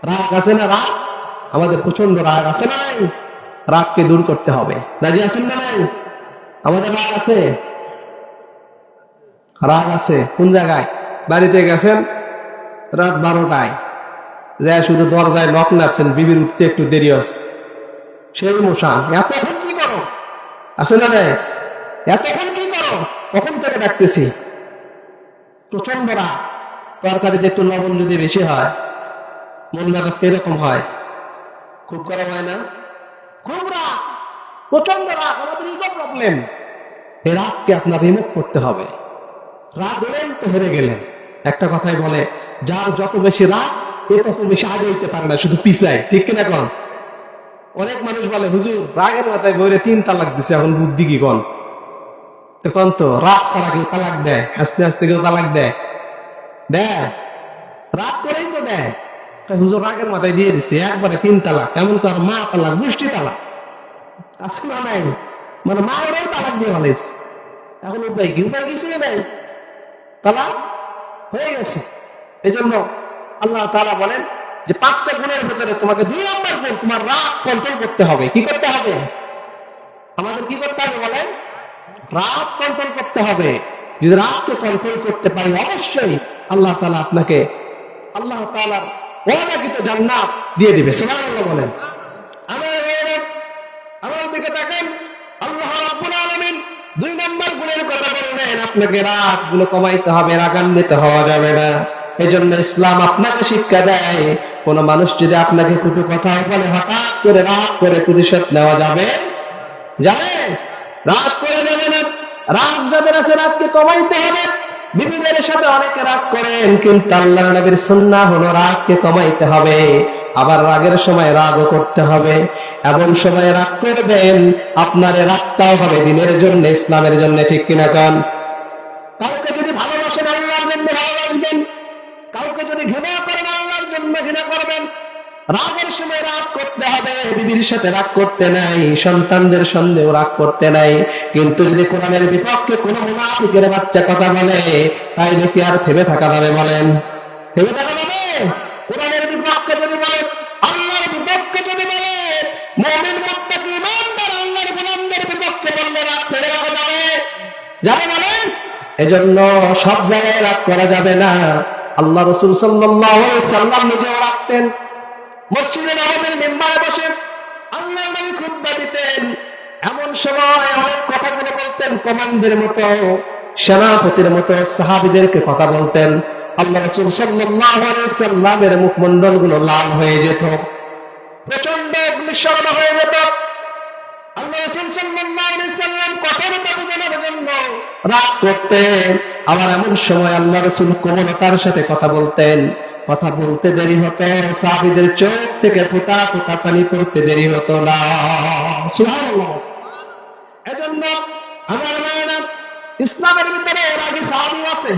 রাগ আছে না? রাগ আমাদের প্রচন্ড রাগ আছে না নাই? রাগকে দূর করতে হবে। রাজি আছেন না নাই? আমাদের রাগ আছে, রাগ আছে। কোন জায়গায়? বাড়িতে গেছেন রাত 12টায়, যা শুধু দরজায় নক নাড়ছেন, বিবির উঠতে একটু দেরি আছে, সেই মশান, এতক্ষণ কি করো? আছে না নাই? এতক্ষণ কি করো? কখন থেকে ডাকতেছি। প্রচন্ড রাগ। তরকারিতে একটু লবণ যদি বেশি হয়, মন মেজাজ এরকম হয়, খুব করা হয় না? খুব রাগ, প্রচন্ড রাগ, আমাদের ইগো প্রবলেম। এই রাগকে আপনার রিমুভ করতে হবে। রাগ হলেন তো হেরে গেলেন। একটা কথাই বলে, যার যত বেশি রাগ এ তত বেশি আগে হইতে পারে না, শুধু পিছায়। ঠিক কিনা কন? অনেক মানুষ বলে, হুজুর রাগের মাথায় বইরে 3 তালাক দিছে, এখন বুদ্ধি কি কন? তো কন তো, রাগ ছাড়া কেউ তালাক দেয়? আস্তে আস্তে কেউ তালাক দেয়? দেয়? রাগ করেই তো দেয়। হুজুর রাগের মাথায় দিয়ে দিছে একবারে 3 তালাক, এমন কর মা তালাক, গোষ্ঠী তালাক। আছে না নাই? মানে মা ওরাও তালাক দিয়ে ফেলেছে। এখন উপায় কি? উপায় কিছুই নাই, তালাক হয়ে গেছে। এই জন্য আল্লাহ তাআলা বলেন যে 5টা গুণের ভেতরে তোমাকে 2 নম্বর গুণ, তোমার রাগ কন্ট্রোল করতে হবে। কি করতে হবে? আমাদের কি করতে হবে বলেন? রাগ কন্ট্রোল করতে হবে। যদি রাগকে কন্ট্রোল করতে পারি, অবশ্যই আল্লাহ তাআলা আপনাকে আল্লাহ তাআলার ওয়াদাকৃত জান্নাত দিয়ে দিবে। সুবহানাল্লাহ বলেন। আমার দিকে তাকান। আল্লাহ রাব্বুল আলামিন 2 নম্বর গুণের কথা বললেন, আপনাকে রাগ গুলো কমাইতে হবে, রাগান্বিত হওয়া যাবে না। এই জন্য ইসলাম আপনাকে শিক্ষা দেয়, কোন মানুষ যদি আপনাকে কটু কথা বলে, হঠাৎ করে রাগ করে প্রতিশোধ নেওয়া যাবে? রাগ করে যাবে না। রাগ যাদের আছে, রাগকে কমাইতে হবে। বিবিদের সাথে অনেকে রাগ করেন, কিন্তু আল্লাহর নবীর সুন্নাহ হলো রাগকে কমাইতে হবে। আবার রাগের সময় রাগও করতে হবে। এমন সময় রাগ করবেন আপনার রাগটাও হবে দিনের জন্য, ইসলামের জন্য। ঠিক কিনা কন? কাউকে যদি ভালোবাসেন আল্লাহর জন্য ভালোবাসবেন, কাউকে যদি ঘৃণা করেন আল্লাহর জন্য ঘৃণা করবেন। রাগের সময় রাগ করতে হবে। বিবির সাথে রাগ করতে নাই, সন্তানদের সঙ্গেও রাগ করতে নাই। কিন্তু যদি কোরআনের বিপক্ষে কোনো মুনাফিকের বাচ্চা কথা বলে, তাইলে কি আর থেমে থাকা যাবে বলেন? থেমে থাকা যাবে? কোরআনের বিপক্ষে যদি বলে, আল্লাহর বিপক্ষে যদি বলে, মুমিন মুত্তাকি ইমানদার আল্লাহর গোলামদের বিপক্ষে বললে রাগ ফেলে রাখা যাবে? যাবে বলেন? এজন্য সব জায়গায় রাগ করা যাবে না। আল্লাহ রাসূল সাল্লাল্লাহু আলাইহি ওয়াসাল্লাম নিজেও রাখতেন। মসজিদে নববীর মিম্বারে বসে আল্লাহর নবী খুতবা দিতেন। এমন সময় অনেক কথাগুলো বলতেন, কমান্ডের মতো, সেনাপতির মতো সাহাবীদেরকে কথা বলতেন। আল্লাহ রাসূল সাল্লাল্লাহু আলাইহি ওয়াসাল্লামের মুখমণ্ডলগুলো লাল হয়ে যেত, প্রচন্ড অগ্নিশর্মা হয়ে যেত। আল্লাহ রাসূল সাল্লাল্লাহু আলাইহি ওয়াসাল্লাম কঠোরতা বোঝানোর জন্য রাগ করতেন। আবার এমন সময় আল্লাহ রাসূল কোমলতার সাথে কথা বলতেন। কথা বলতে দেরি হতো, সাহাবীদের চোখ থেকে ফোঁটা ফোঁটা পানি পড়তে দেরি হতো না। সুবহানাল্লাহ। এজন্য আমার ভাইরা, ইসলামের ভিতরে রাগী সাহাবী আছে,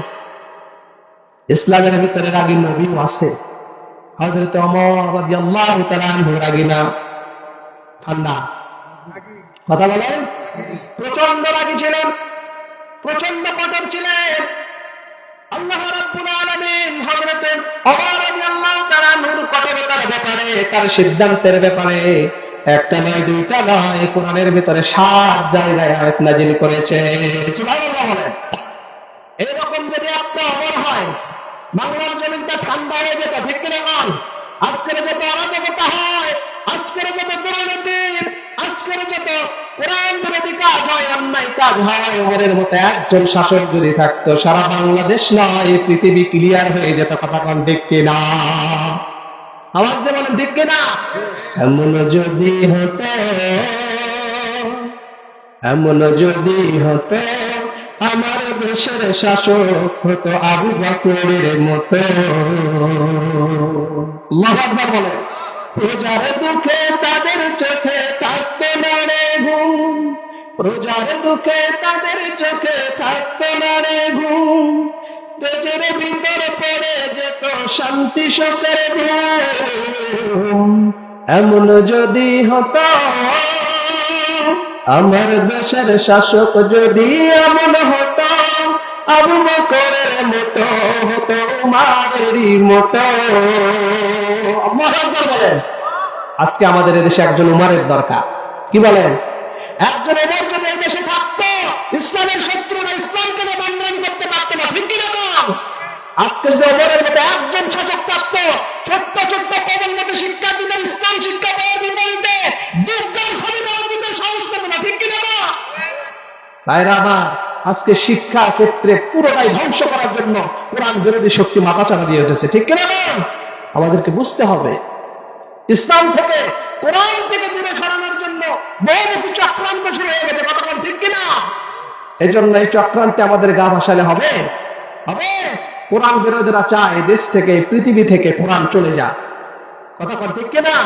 ইসলামের ভিতরে রাগী নবীও আছে। হযরত ওমর রাদিয়াল্লাহু তাআলা আনহু রাগী না? ঠান্ডা কথা বলেন। প্রচন্ড রাগী ছিলেন, প্রচন্ড কঠোর ছিলেন। আল্লাহ রাব্বুল আলামিন হযরত ওমর রাদিয়াল্লাহু তাআলা আনহুর কঠোরতার ব্যাপারে, তার সিদ্ধান্তের ব্যাপারে একটা নয়, দুইটা নয়, কোরআনের ভিতরে 7 জায়গায় আয়াত নাযিল করেছে। সুবহানাল্লাহ বলেন। এরকম যদি আপনার ওমর হয়, বাংলার জমিনটা ঠান্ডা হয়ে যেত। ঠিক কিনা বল? আজকের যত অরাজকতা হয়, আজকের যত দুর্নীতি, আজকের যত কোরআন বিরোধী কাজ হয়, অন্যায় কাজ হয়, ওমরের মতো একজন শাসক যদি থাকতো, সারা বাংলাদেশ নয় পৃথিবী ক্লিয়ার হয়ে যেত। কথা কোন ঠিক কিনা? আওয়াজ দিয়ে বলেন ঠিক কিনা? এমন যদি হতো, এমন যদি হতো, আমার দেশের শাসক হতো আবু বকরের মতো। আল্লাহু আকবার বলে। প্রজার দুঃখে তাদের চোখে থাকতো না রে ঘুম, প্রজার দুঃখে তাদের চোখে থাকতো না রে ঘুম, তেজের ভিতর পড়ে যেত শান্তি শোকের ঘুম। এমন যদি হতো, আমার দেশের শাসক যদি এমন হতো, আবু বকরের মতো হতো, উমারেরই মতো। আল্লাহু বলেন? আজকে আমাদের এদেশে একজন উমারের দরকার। কি বলেন? একজন উমর যদি এই দেশে থাকতো, ইসলামের শত্রুরা ইসলামকে বন্ধন করতে পারতো না, ঠিক কিনা? আজকে যদি উমরের মতো একজন শাসক থাকতো, ছোট্ট ছোট্ট কবল মতো শিক্ষার্থীদের ইসলাম শিক্ষা দেওয়ার বিপরীতে দুর্গার ছবি দেওয়ার বিপরীতে সাহস পেত না, ঠিক কিনা? তাইরা আমার আজকে শিক্ষা ক্ষেত্রে পুরোটাই ধ্বংস করার জন্য কোরআন বিরোধী শক্তি মাথাচাড়া দিয়ে উঠেছে, ঠিক কিনা? আমাদেরকে বুঝতে হবে ইসলাম থেকে, কোরআন থেকে দূরে সরানোর জন্য বহুমুখী চক্রান্ত শুরু হয়ে গেছে, কথা বলেন ঠিক কিনা? এই জন্য এই চক্রান্তে আমাদের গা ভাসালে হবে? হবে? কোরআন বিরোধীরা চায় দেশ থেকে, পৃথিবী থেকে কোরআন চলে যা, কথা বলেন ঠিক কিনা?